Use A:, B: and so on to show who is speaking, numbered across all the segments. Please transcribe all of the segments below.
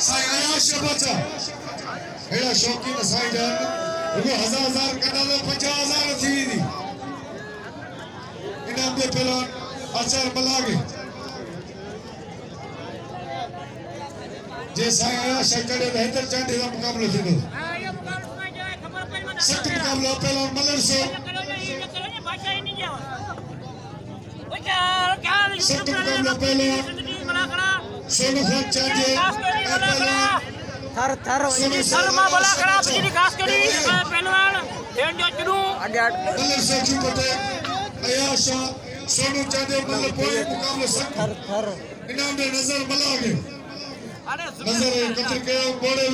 A: साईं आयाज बचा हेड़ा शौकीन साईं जान रुगो 1000 कढालो 50000 थी दी इनाम दे पहलवान अचर मलागे जे साईं आयाज कढे बेहतर चांदी दा मुकाबलो थींदो सख्त मुकाबलो पहलवान मलरसो सख्त मुकाबलो पहलवान सोनो चांदियो
B: थर
C: malakhra begini Khaskile Pehlwan Chandio
A: मलरसो की पते अयाज सोनो चांदियो मतलब कोई मुकाबलो सख्त इनाम दे नजर मलागे नजर कतर के बोड़े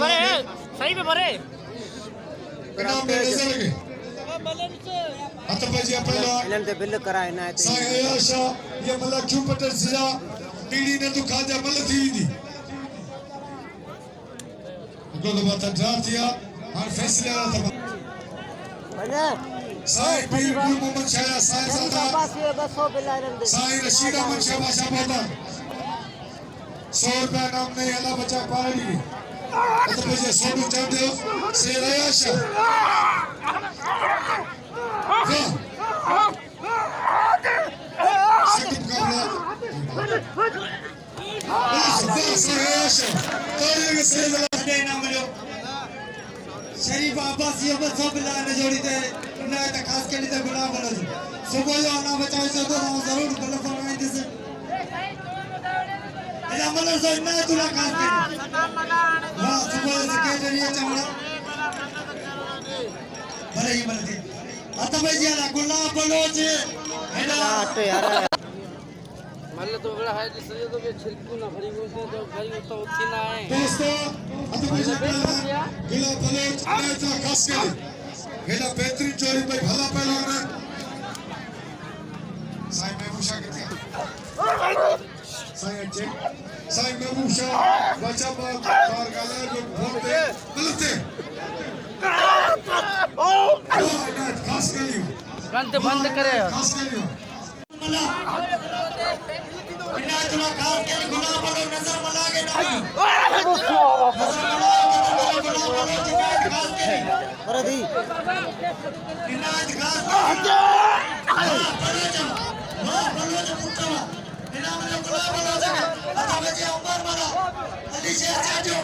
C: भरे सही में भरे
A: इनाम दे नजर के अतपजी पहलवान
B: इलन ते बिल कराए ना
A: साईं आयाज ये मतलब क्यों पटर सिजा पीड़ी ने तो खाजा मल थी दी को तो बात ड्राफ्टिया और फैसले वाला था
B: बने
A: साईं पीर गुल मोहम्मद शाह साईं सादा साईं रशीद अहमद शाह बादशाह बादर 100 रुपया नाम नहीं अल्लाह बचा पारी तो मुझे सोनू चांदियो से आयाज सख्त मुकाबला
D: शरीफ अब्बास ये बस सब लाने जोड़ी थे अनायत खासकेली ते गुलाब बालोच सुबह जो आना बचाओ से तो जरूर गलत फरमाई दे से इला मलर से ना तुला खासकेली हां सुबह से के जरिए चमड़ा भले ही मलती आता भाई जी गुलाब बालोच हेला
B: यार
C: मल्ल तो बड़ा है जिससे तो के छिलकू ना भरी वो तो भाई वो तो उठी ना है
A: दोस्तों अतपजी गुलाब बालोच अनायत खासकेली हेला बेहतरीन चोरी भाई भला पहलवान है साईं महबूशा के साईं चेक साईं महबूशा बचा बाल कार गाले जो बोलते गलते अनायत खासकेली
C: बंद करे
A: खासकेली
D: अनायत खासकेली गुलाब बालोच नजर मलागे ना
B: अरे दी
D: इनायत खासकेली बालोच पुटवा इनाम में गुलाब बालोच आता बजे उमर मारा अली शेर चाचो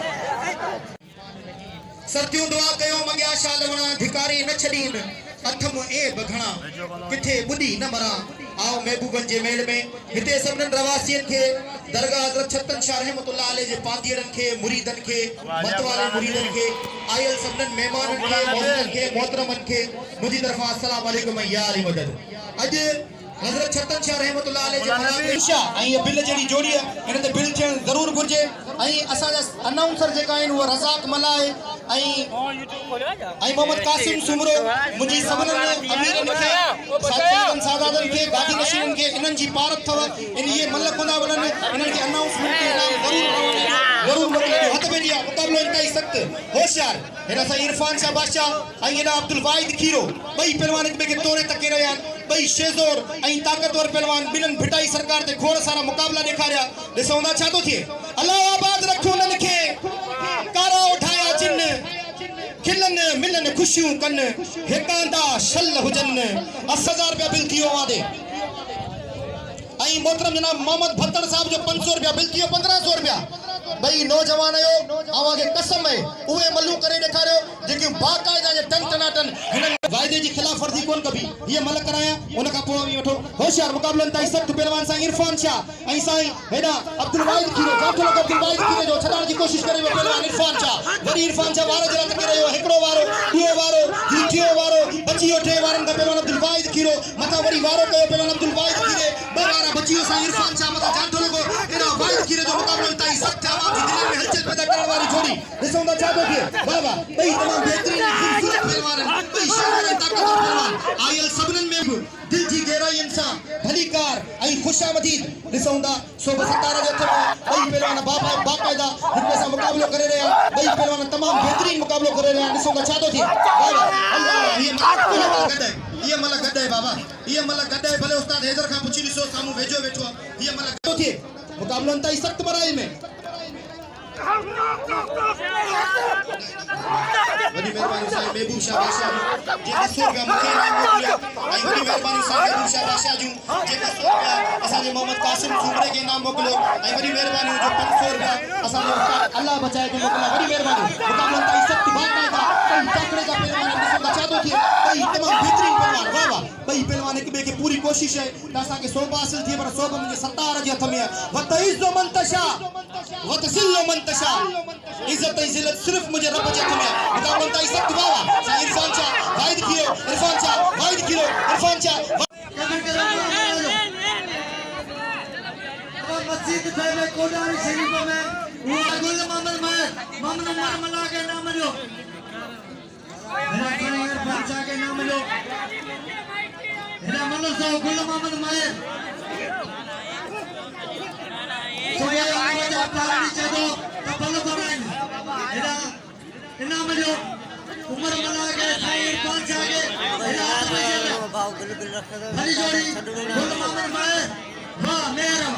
E: सत्यूं दुआ कयो मंगया शाल वणा धिकारी न छडीन अथम ए बघणा किथे बुधी न मरा आओ महबूबन जे मेल में हिते सबनन रवासियन के दरगाह हजरत छतन शाह रहमतुल्लाह अलैह जे पांदियरन के मुरीदन के मतवाले मुरीदन के आयल सबनन मेहमानन के मोहतरमन के मोहतरमन के मुजी तरफा अस्सलाम वालेकुम या अली मदद अज हजरत छतन शाह रहमतुल्लाह अलैह जे इंशा आई बिल जेडी जोड़ी है इन ते बिल थियण जरूर घुर्जे आई असा अनाउंसर जे का वो रज़ाक मलाए आई मोहम्मद कासिम सुमरो मुजी सबनन अमीरन के साथीन सादादन के गादी नशीन के इनन जी पारत थव इन ये मलक बंदा बनन इनन के अनाउंसमेंट के नाम जरूर हथ में दिया मुकाबलो इंतई सख्त होशियार हेरा साईं इरफान शाह बादशाह आई हेरा अब्दुल वाहिद खीरो बई पहलवान में के तोरे तक रहिया बई शेजोर आई ताकतवर पहलवान बिलन भिटाई सरकार ते खोड़ सारा मुकाबला दिखारिया दिसौंदा छा तो थिए अल्लाह आबाद रखो नन के कारा उठाया जिन खिलन मिलन खुशियों कन हेकांदा शल हुजन 10,000 रुपया बिल थियो वादे आई मोहतरम जनाब मोहम्मद भत्तड़ साहब जो 500 रुपया बिल थियो 1500 रुपया भाई नौजवान आयो आवागे कसम है उहे मल्लू करे दिखारियो जेके बाकायदा जे टन टनाटन हिनन वायदे जी खिलाफ वर्जी कोन कभी ये मलक कराया उनका पो वठो होशियार मुकाबलन ताई सख्त पहलवान साईं इरफान शाह आई साईं हेडा अब्दुल वाहिद खीरो जाठो लोग अब्दुल वाहिद खीरो जो छडाण की कोशिश करे पहलवान इरफान शाह वरी इरफान शाह वारो जरा तक रहियो हिकड़ो वारो दुओ वारो तीठियो वारो बचियो ठे वारन का पहलवान अब्दुल वाहिद खीरो मथा वरी वारो कयो पहलवान अब्दुल वाहिद खीरे बारा बचियो साईं इरफान शाह मथा जाठो लोग एडा वाहिद खीरे जो मुकाबलन ताई सख्त आवाज दिल में हलचल पैदा करने वाली जोड़ी दिसौंदा चाहतो के बाबा भाई तमाम बेहतरीन खूबसूरत पहलवान भाई शानदार ताकतवर पहलवान आयल सबनन में दिल जी गहराई इंसान भली कार आई खुशामदीद दिसौंदा सो बसतारा जो था भाई पहलवान बाबा बाकायदा हिनके सा मुकाबलो करे रहे भाई पहलवान तमाम बेहतरीन मुकाबलो करे रहे दिसौंदा चाहतो थी बाबा अल्लाह ये मलक गड्डा है बाबा ये मलक गड्डा है भले उस्ताद हैदर खां पुछी दिसो सामू भेजो बैठो ये मलक तो थी मुकाबलो अंता सख्त बराई में वॾी महिरबानी साईं महबूब शाह बादशाह जे 200 रुपया मूंखे इनाम मोकिलिया ऐं वॾी महिरबानी साईं महबूब शाह बादशाह जूं जे 200 रुपया असांजे मोहम्मद कासिम सूमरे खे इनाम मोकिलियो ऐं वॾी महिरबानी जो 500 रुपया असांजे उस्ताद अल्लाह बचाए खे मोकिलिया वॾी महिरबानी मुक़ाबलो ताईं सख़्त बाक़ाइदा कई तकड़े जा पहलवान ॾिसो त छा थो थिए कई तमामु बहितरीन पहलवान वाह वाह ॿई पहलवान हिक ॿिए खे पूरी कोशिश आहे त असांखे सोभ हासिल थिए पर सोभ मुंहिंजे सतार जे हथ में आहे वतइज़्ज़ो मन तशा वतज़िल्लु मन तशा इज़्ज़त ऐं ज़िल्लत सिर्फ़ मुंहिंजे रब जे हथ में आहे मुक़ाबलो ताईं सख़्त वाह वाह साईं इरफान शाह वाहिद खीरो इरफान शाह वाहिद खीरो इरफान शाह
D: मस्जिद में कोडारी शरीफ में वो गुल मोहम्मद मोहम्मद मला के नाम जो मेरा बादशाह के नाम जो मेरा मनो सो गुल मोहम्मद मायर तो ये आज पानी चलो तबल बनाए मेरा नाम जो उमर मला के साईं बादशाह के मेरा
B: भाव बिल्कुल रख दो
D: हरी जोड़ी गुल मोहम्मद मायर वाह मेरा